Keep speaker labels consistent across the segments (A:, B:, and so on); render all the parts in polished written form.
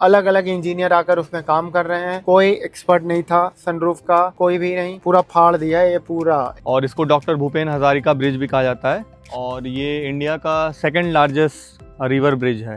A: अलग अलग इंजीनियर आकर उसमें काम कर रहे हैं, कोई एक्सपर्ट नहीं था सनरूफ का, कोई भी नहीं, पूरा फाड़ दिया है ये पूरा।
B: और इसको डॉक्टर भूपेन हजारिका ब्रिज भी कहा जाता है और ये इंडिया का सेकंड लार्जेस्ट रिवर ब्रिज है।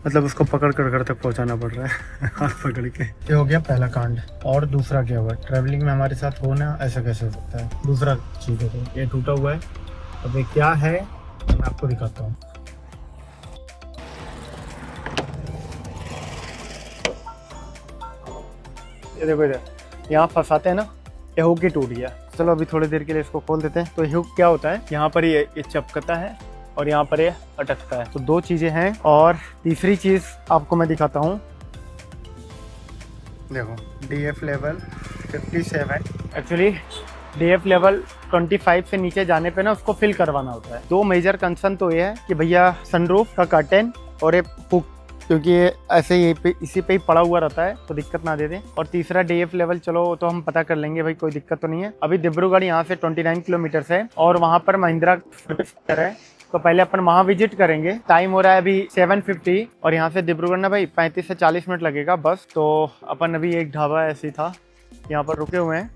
A: मतलब उसको पकड़ कर घर तक पहुंचाना पड़ रहा है हाथ पकड़ के। ये हो गया पहला कांड। और दूसरा क्या हुआ, ट्रैवलिंग में हमारे साथ होना ऐसा कैसे हो सकता है। दूसरा चीज है, ये टूटा हुआ है। अब ये क्या है मैं आपको दिखाता हूँ। ये देखो इधर, यहाँ फंसाते हैं ना, ये हुक ही टूट गया। चलो अभी थोड़ी देर के लिए इसको खोल देते हैं। तो हुक क्या होता है, यहाँ पर ये चपकता है और यहाँ पर ये अटकता है। तो दो चीजें हैं। और तीसरी चीज आपको मैं दिखाता हूँ। देखो DF level 57। Actually DF level 25 से नीचे जाने पे ना उसको फिल करवाना होता है। दो मेजर कंसर्न तो ये है कि भैया सनरूफ का कर्टेन और ये हुक, क्योंकि ये ऐसे ही इसी पे ही पड़ा हुआ रहता है तो दिक्कत ना दे दें। और तीसरा DF लेवल, चलो तो हम पता कर लेंगे भाई, कोई दिक्कत तो नहीं है। अभी डिब्रूगढ़ यहाँ से 29 किलोमीटर है और वहाँ पर महिंद्रा सर्विस सेंटर है, तो पहले अपन वहाँ विजिट करेंगे। टाइम हो रहा है अभी 7:50 और यहाँ से डिब्रूगढ़ ना भाई 35 से 40 मिनट लगेगा बस। तो अपन अभी एक ढाबा ऐसी था यहाँ पर रुके हुए हैं,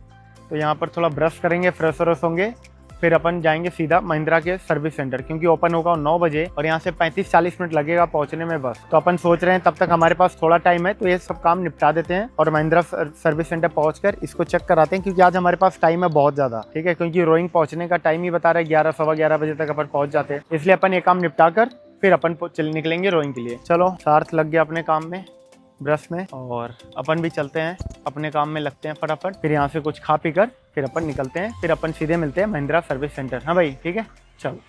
A: तो यहाँ पर थोड़ा ब्रश करेंगे, फ्रेश व्रेश होंगे, फिर अपन जाएंगे सीधा महिंद्रा के सर्विस सेंटर, क्योंकि ओपन होगा 9 बजे और यहाँ से 35-40 मिनट लगेगा पहुँचने में बस। तो अपन सोच रहे हैं तब तक हमारे पास थोड़ा टाइम है तो ये सब काम निपटा देते हैं और महिंद्रा सर्विस सेंटर पहुँचकर इसको चेक कराते हैं, क्योंकि आज हमारे पास टाइम है बहुत ज़्यादा। ठीक है, क्योंकि रोइंग पहुँचने का टाइम ही बता रहा है 11 सवा 11 बजे तक अपन पहुँच जाते हैं, इसलिए अपन ये काम निपटा कर फिर अपन चल निकलेंगे रोइंग के लिए। चलो सार्थ लग गया अपने काम में, ब्रश में, और अपन भी चलते हैं अपने काम में, लगते हैं फटाफट। फिर यहाँ से कुछ खा पी कर फिर अपन निकलते हैं, फिर अपन सीधे मिलते हैं महिंद्रा सर्विस सेंटर। हाँ भाई ठीक है, चलो।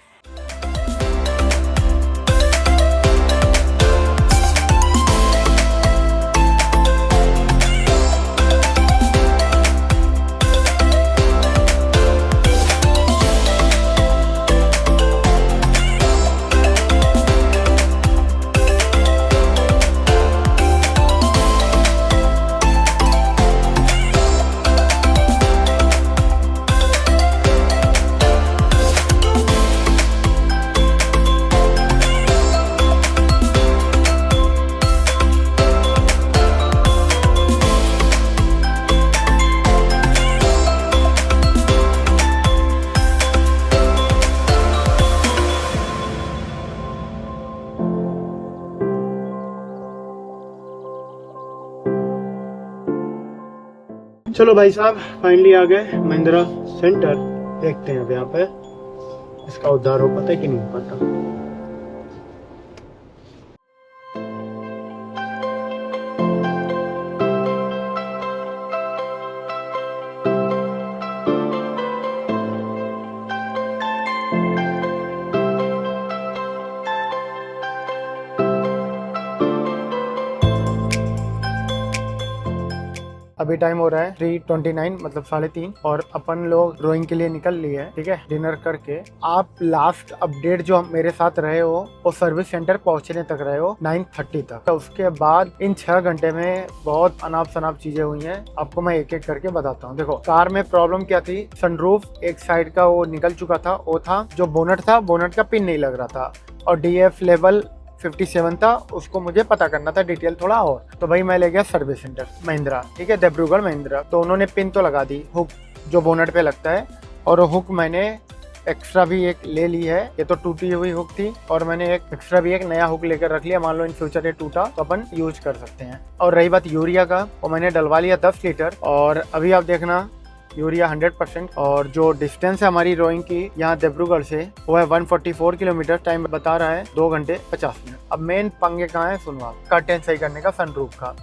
A: चलो भाई साहब फाइनली आ गए महिंद्रा सेंटर। देखते हैं अब यहाँ पे इसका उद्धार हो पाता है कि नहीं हो पाता। अभी टाइम हो रहा है 3:29, मतलब 3:30, और अपन लोग रोइंग के लिए निकल लिए हैं। ठीक है, डिनर करके। आप लास्ट अपडेट जो मेरे साथ रहे हो वो सर्विस सेंटर पहुंचने तक रहे हो 9:30 तक। तो उसके बाद इन 6 घंटे में बहुत अनाप शनाप चीजें हुई हैं, आपको मैं एक एक करके बताता हूँ। देखो कार में प्रॉब्लम क्या थी, सनरूफ एक साइड का वो निकल चुका था, वो था जो बोनट था, बोनट का पिन नहीं लग रहा था, और DF लेवल 57 था, उसको मुझे पता करना था डिटेल थोड़ा और। तो भाई मैं ले गया सर्विस सेंटर महिंद्रा, ठीक है, डिब्रूगढ़ महिंद्रा। तो उन्होंने पिन तो लगा दी, हुक जो बोनट पे लगता है, और हुक मैंने एक्स्ट्रा भी एक ले ली है। ये तो टूटी हुई हुक थी और मैंने एक एक्स्ट्रा भी एक नया हुक लेकर रख लिया, मान लो इन फ्यूचर ये टूटा तो अपन यूज कर सकते हैं। और रही बात यूरिया का, वो मैंने डलवा लिया 10 लीटर। और अभी आप देखना यूरिया 100%। और जो डिस्टेंस है हमारी रोइंग की यहाँ डिब्रूगढ़ से वो है 144 किलोमीटर। टाइम बता रहा है 2 घंटे 50 मिनट। अब मेन पंगे कहाँ है सुनो आप, कर्टेन सही करने का सनरूफ का।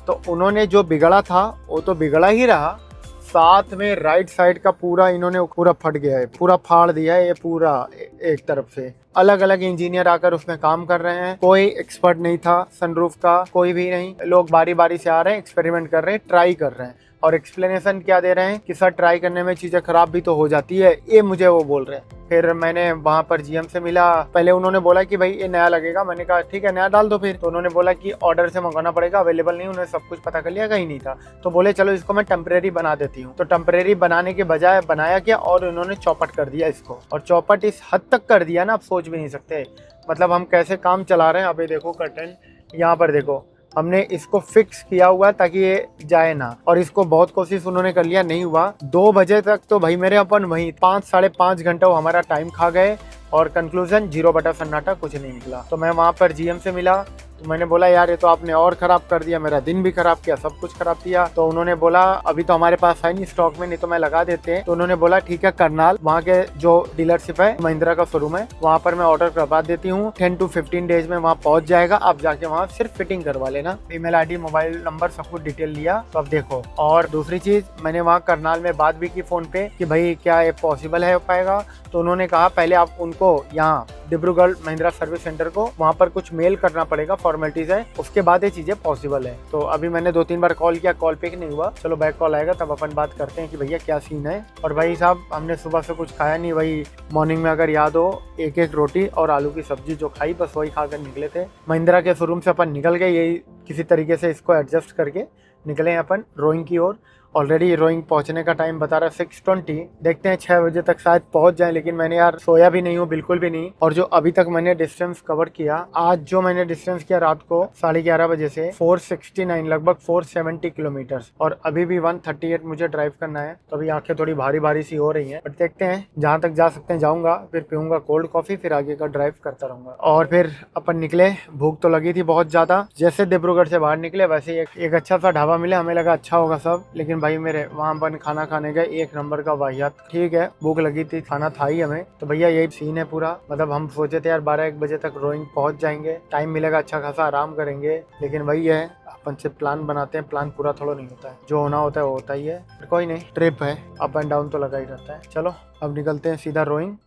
A: तो उन्होंने जो बिगड़ा था वो तो बिगड़ा ही रहा, साथ में राइट साइड का पूरा इन्होंने पूरा फट गया है, पूरा फाड़ दिया है ये पूरा एक तरफ से। अलग अलग इंजीनियर आकर उसमें काम कर रहे हैं, कोई एक्सपर्ट नहीं था सनरूफ का, कोई भी नहीं। लोग बारी बारी से आ रहे हैं, एक्सपेरिमेंट कर रहे हैं, ट्राई कर रहे हैं और एक्सप्लेनेशन क्या दे रहे हैं कि सर ट्राई करने में चीज़ें खराब भी तो हो जाती है, ये मुझे वो बोल रहे हैं। फिर मैंने वहाँ पर जीएम से मिला, पहले उन्होंने बोला कि भाई ये नया लगेगा, मैंने कहा ठीक है नया डाल दो फिर। तो उन्होंने बोला कि ऑर्डर से मंगाना पड़ेगा, अवेलेबल नहीं, उन्होंने सब कुछ पता कर लिया, कहीं नहीं था। तो बोले चलो इसको मैं टेम्परेरी बना देती हूँ। तो टेम्परेरी बनाने के बजाय बनाया क्या, और उन्होंने चौपट कर दिया इसको। और चौपट इस हद तक कर दिया ना, आप सोच भी नहीं सकते मतलब हम कैसे काम चला रहे हैं। अभी देखो कर्टन यहाँ पर देखो, हमने इसको फिक्स किया हुआ ताकि ये जाए ना, और इसको बहुत कोशिश उन्होंने कर लिया, नहीं हुआ। 2 बजे तक तो भाई मेरे अपन वहीं 5 साढ़े 5 घंटा वो हमारा टाइम खा गए और कंक्लूजन 0 बटा सन्नाटा, कुछ नहीं निकला। तो मैं वहाँ पर जीएम से मिला, तो मैंने बोला यार ये तो आपने और ख़राब कर दिया, मेरा दिन भी ख़राब किया, सब कुछ ख़राब किया। तो उन्होंने बोला अभी तो हमारे पास है नहीं स्टॉक में, नहीं तो मैं लगा देते हैं। तो उन्होंने बोला ठीक है करनाल, वहाँ के जो डीलरशिप है महिंद्रा का शोरूम है, वहाँ पर मैं ऑर्डर करवा देती हूँ, 10 to 15 डेज में वहाँ पहुँच जाएगा, आप जाके वहाँ सिर्फ फिटिंग करवा लेना। ईमेल ID, मोबाइल नंबर सब कुछ डिटेल लिया। तो अब देखो, और दूसरी चीज़ मैंने वहाँ करनाल में बात भी की फ़ोन पे कि भाई क्या ये पॉसिबल है, हो पाएगा। तो उन्होंने कहा पहले आप उनको यहाँ डिब्रूगढ़ महिंद्रा सर्विस सेंटर को वहाँ पर कुछ मेल करना पड़ेगा, फॉर्मेलिटीज है, उसके बाद ये चीज़ें पॉसिबल है। तो अभी मैंने 2-3 बार कॉल किया, कॉल पिक नहीं हुआ। चलो बैक कॉल आएगा तब अपन बात करते हैं कि भैया क्या सीन है। और भाई साहब हमने सुबह से कुछ खाया नहीं, वही मॉर्निंग में अगर याद हो एक रोटी और आलू की सब्जी जो खाई, बस वही खाकर निकले थे। महिंद्रा के शोरूम से अपन निकल गए, यही किसी तरीके से इसको एडजस्ट करके निकले अपन रोइंग की ओर। ऑलरेडी रोइंग पहुंचने का टाइम बता रहा है 6:20, देखते हैं 6 बजे तक शायद पहुंच जाए। लेकिन मैंने यार सोया भी नहीं हूँ बिल्कुल भी नहीं। और जो अभी तक मैंने डिस्टेंस कवर किया, आज जो मैंने डिस्टेंस किया रात को 11:30 बजे से 469, लगभग 470 किलोमीटर, और अभी भी 138 मुझे ड्राइव करना है। तो अभी आंखें थोड़ी भारी भारी सी हो रही हैं, बट देखते हैं जहाँ तक जा सकते हैं जाऊँगा, फिर पीऊँगा कोल्ड कॉफ़ी, फिर आगे का ड्राइव करता रहूँगा। और फिर अपन निकले, भूख तो लगी थी बहुत ज़्यादा। जैसे डिब्रूगढ़ से बाहर निकले वैसे एक अच्छा सा ढाबा मिला, हमें लगा अच्छा होगा सब, लेकिन भाई मेरे वहाँ पर खाना खाने गए, 1 नंबर का वाहियात। ठीक है भूख लगी थी, खाना था ही हमें। तो भैया यही सीन है पूरा, मतलब हम सोचे थे यार 12-1 बजे तक रोइंग पहुँच जाएंगे, टाइम मिलेगा अच्छा खासा आराम करेंगे, लेकिन वही है अपन से प्लान बनाते हैं, प्लान पूरा थोड़ा नहीं होता है, जो होना होता है वो होता ही है। कोई नहीं, ट्रिप है, अप एंड डाउन तो लगा ही रहता है। चलो अब निकलते हैं सीधा रोइंग।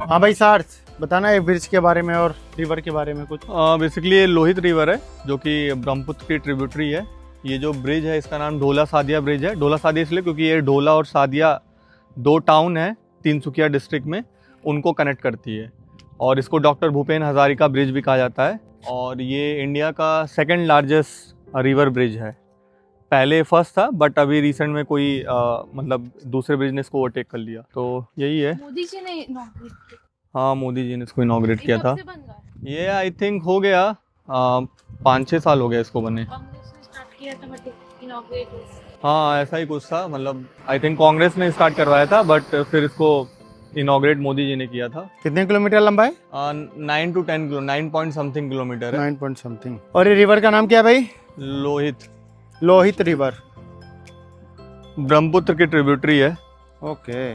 A: हाँ भाई सार्थ, बताना एक ब्रिज के बारे में और रिवर के बारे में कुछ।
B: बेसिकली ये लोहित रिवर है जो कि ब्रह्मपुत्र की ट्रिब्यूटरी है। ये जो ब्रिज है इसका नाम ढोला सादिया ब्रिज है। ढोला सादिया इसलिए क्योंकि ये ढोला और सादिया दो टाउन है तिनसुकिया डिस्ट्रिक्ट में, उनको कनेक्ट करती है। और इसको डॉक्टर भूपेन हजारिका ब्रिज भी कहा जाता है। और ये इंडिया का सेकंड लार्जेस्ट रिवर ब्रिज है। पहले फर्स्ट था बट अभी रिसेंट में कोई मतलब दूसरे ब्रिज ने इसको ओवरटेक कर लिया। तो यही है।
C: मोदी जी ने इनॉग्रेट किया।
B: हाँ, मोदी जी ने इसको इनॉग्रेट किया था।
C: कब से बन रहा है?
B: ये आई थिंक हो गया 5-6 साल हो गया इसको बने।
C: कांग्रेस ने स्टार्ट किया था बट इनॉग्रेट।
B: हाँ, ऐसा ही कुछ था। मतलब आई थिंक कांग्रेस ने स्टार्ट करवाया था बट फिर इसको इनॉग्रेट मोदी जी ने किया था।
A: कितने किलोमीटर लंबा है?
B: 9 to 10 kilo 9 point something kilometre है।
A: 9 पॉइंट समथिंग। और ये रिवर का नाम क्या है भाई?
B: लोहित,
A: लोहित रिवर।
B: ब्रह्मपुत्र की ट्रिब्यूटरी है।
A: ओके।